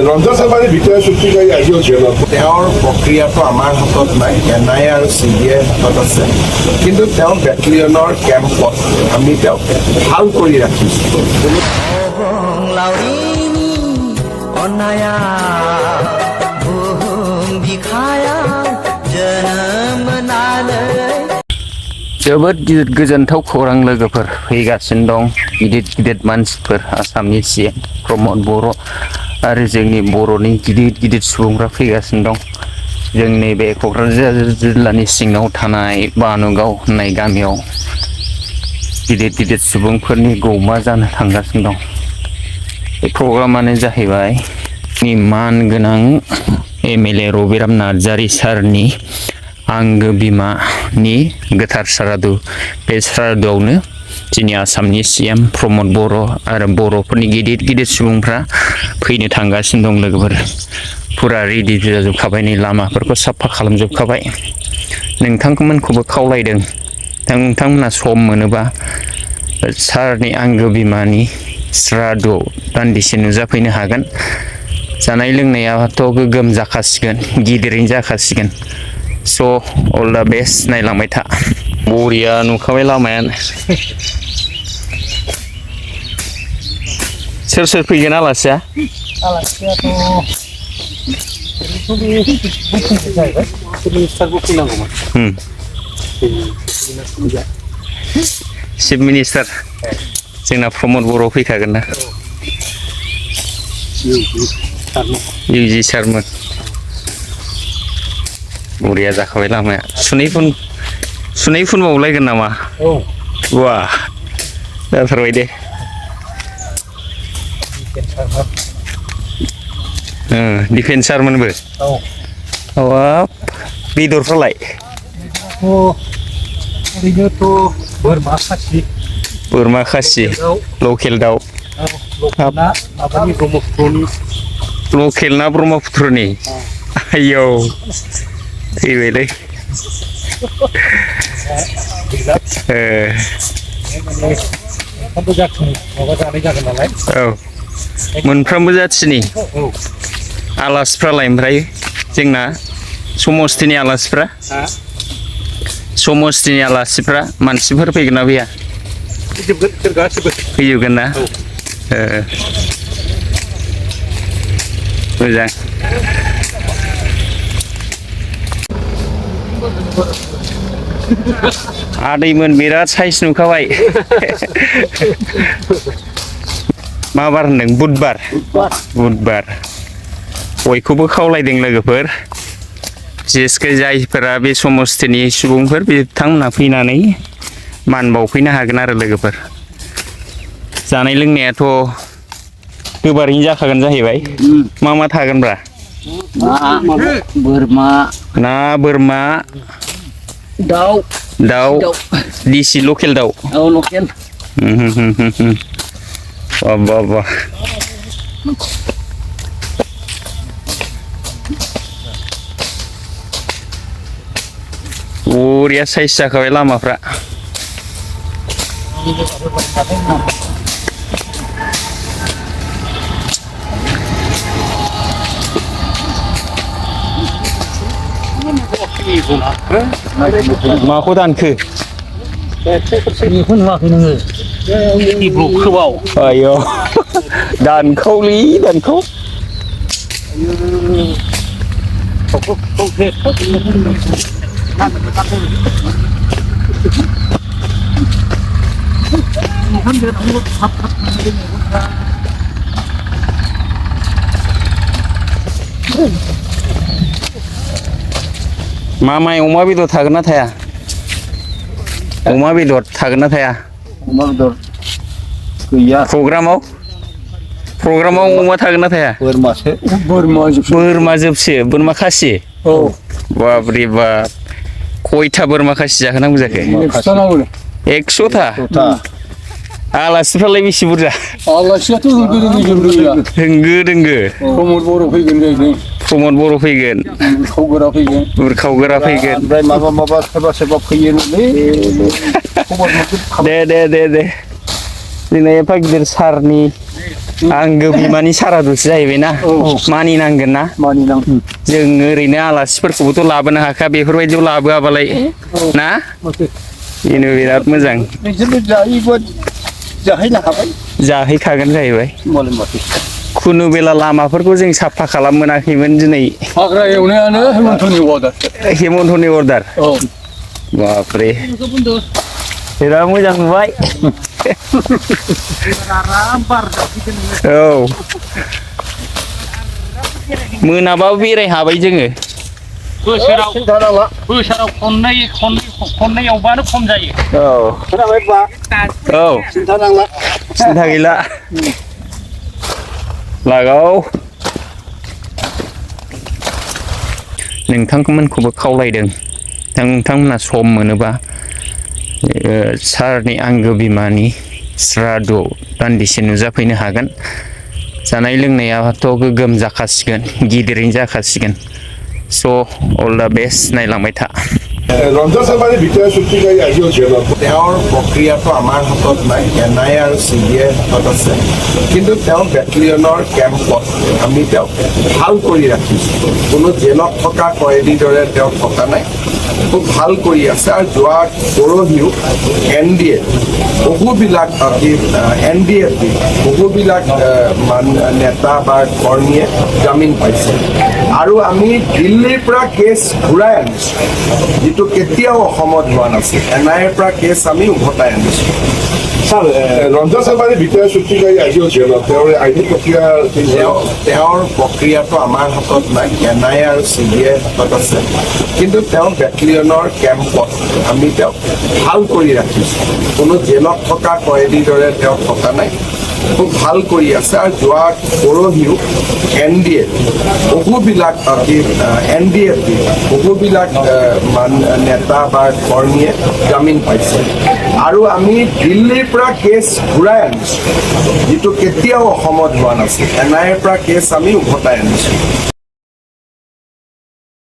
ৰঞ্জন চাৰ্মাৰে ভিতৰীয়া চুক্তিকাৰী আজিও জেলত তেওঁৰ প্ৰক্ৰিয়াটো আমাৰ হাতত নাই NIA আৰু CBI হাতত আছে কিন্তু তেওঁ বেটেলিয়নৰ কেম্পত আমি তেওঁক ভাল কৰি ৰাখিছোঁ जोबोद गोजोनथाव खौरां लोगोफोर फैगासिनो दं गिदिर मानसिफोर आसामनि CM प्रमद बर' आरो जोंनि बर'नि गिदिर सुबुंफ्रा फैगासिनो दं जोंनि बे क'क्राझार जिल्लानि सिङाव थानाय बानुगाव होननाय गामियाव गिदिर सुबुंफोरनि गौमा जानो थांगासिनो दं बे प्रग्रामानो जाहैबाय मान गोनां MLA रबिराम नार्जारी सारनि आंगो बिमानि गोथार श्राद्धो बे श्राद्धोआवनो जोंनि आसामनि CM प्रमद बर' आरो बर'फोरनि गिदिर सुबुंफ्रा फैनो थांगासिनो दं लोगोफोर फुरा रेडि जाजोबखाबाय नै लामाफोरखौ साफा खालामजोबखाबाय नोंथांमोनखौबो खावलायदों नोंथांमोना सम मोनोबा सारनि आंगो बिमानि श्राद्धोआव दान्दिसे नुजाफैनो हागोन जानाय लोंनायाथ' गोगोम जाखासिगोन गिदिरैनो जाखासिगोन स' अल दा बेस्ट नायलांबाय था बरिया नुखाबाय लामायानो सोर फैगोन आलासिया चिफ मिनिस्टार जोंना प्रमद बर' फैखागोन ना UG सारमोन बरिया जाखाबाय लामाया सुनै फुनबावलायगोन नामा वा जाथारबाय दे डिफेन्स सारमोनबो हाबाब बेदरफ्रालाय ओरैनोथ' बोरमा खासि लकेल दाउ लकेल ना ब्रह्मपुत्रनि आयौ थैबायलै औ मोनफ्रोमबो जाथिनि आलासिफ्रालाय ओमफ्राय जोंना समस्थिनि आलासिफ्रा मानसिफोर फैगोन ना फैया फैजोबगोन ना मोजां आदैमोन बिराद साइज नुखाबाय मा बार होनदों बुधबार बयखौबो खावलायदों लोगोफोर जेसके जायफोरा बे समस्थिनि सुबुंफोर बिथांमोनहा फैनानै मान बावफैनो हागोन आरो लोगोफोर जानाय लोंनायाथ' गोबारैनो जाखागोन जाहैबाय मा थागोनब्रा बोरमा दाउ दिसि लकेल दाउ लकेल वाह बरिया साइज जाखाबाय लामाफ्रा माखौ दानखो आयौ दानखावलै दानखाव मामाय अमा बेदर थागोन ना थाया अमा बेदर थागोन ना थाया अमा बेदर गैया प्रग्रामाव अमा थागोन ना थाया बोरमा जोबसे बोरमा खासि बाबरे बाब खयथा बोरमा खासि जाहोनांगौ जाखो 100था आलासिफ्रालाय बेसे बुरजा आलासियाथ' होंगो दोंगो प्रमद बर' फैगोन बुरखावगोरा फैगोन ओमफ्राय माबा सोरबा फैयोलै दे जोंना एफा गिदिर सारनि आंगो बिमानि सारादुसो जाहैबायना मानिनांगोन ना मानिनां जों ओरैनो आलासिफोरखौबोथ' लाबोनो हाखा बेफोरबायदियाव लाबोआबालाय ना बेनो बिराद मोजां नोंसोरबो जायोबा जाहैनो हाबाय जाहैखागोन जाहैबाय मालाय माथो खुनु बेला लामाफोरखौ जों साफा खालाम मोनाखैमोन दिनै हाग्रा एवनायानो हेमन्तनि अर्डार हेमन्तनि अर्डार औ बापरे बिराद मोजां नुबाय औ मोनाबाबो बेराय हाबाय जोङो बोसोराव खननै एवबानो खम जायो औ खोनाबाय बा औ सिन्था नांला सिन्था गैला लागाव नोंथांमोनखौबो खावलायदों नोंथांमोना सम मोनोबा सारनि आंगो बिमानि श्राद्ध'आव दान्दिसे नुजाफैनो हागोन जानाय लोंनायाथ' गोगोम जाखासिगोन गिदिरैनो जाखासिगोन स' अल दा बेस्ट नायलांबाय था ৰঞ্জন চাৰ্মাৰী ভিতৰীয়া চুক্তিকাৰী আজিও জেলত তেওঁৰ প্ৰক্ৰিয়াটো আমাৰ হাতত নাই NIA আৰু CBI হাতত আছে কিন্তু তেওঁ বেটেলিয়নৰ কেম্পত আমি তেওঁক ভাল কৰি ৰাখিছোঁ কোনো জেলত থকা কয়েদীৰ দৰে তেওঁ থকা নাই খুব ভাল কৰি আছে আৰু যোৱা পৰহিও NDA বহুবিলাক NDA বহুবিলাক নেতা বা কৰ্মীয়ে জামিন পাইছে আৰু আমি দিল্লীৰ পৰা কেছ ঘূৰাই আনিছোঁ যিটো কেতিয়াও অসমত হোৱা নাছিল NIAৰ পৰা কেছ আমি উভতাই আনিছোঁ ৰঞ্জন চাৰ্মাৰী ভিতৰীয়া চুক্তিকাৰী আজিও জেলত তেওঁৰ আইনী প্ৰক্ৰিয়া তেওঁৰ প্ৰক্ৰিয়াটো আমাৰ হাতত নাই NIA আৰু CBI হাতত আছে কিন্তু তেওঁ বেটেলিয়নৰ কেম্পত আমি তেওঁক ভাল কৰি ৰাখিছোঁ কোনো জেলত থকা কয়েদীৰ দৰে তেওঁ থকা নাই খুব ভাল কৰি আছে আৰু যোৱা পৰহিও NDA বহুবিলাক বহুবিলাক নেতা বা কৰ্মীয়ে জামিন পাইছে আৰু আমি দিল্লীৰ পৰা কেছ ঘূৰাই আনিছোঁ যিটো কেতিয়াও অসমত হোৱা নাছিল NIAৰ পৰা কেছ আমি উভতাই আনিছোঁ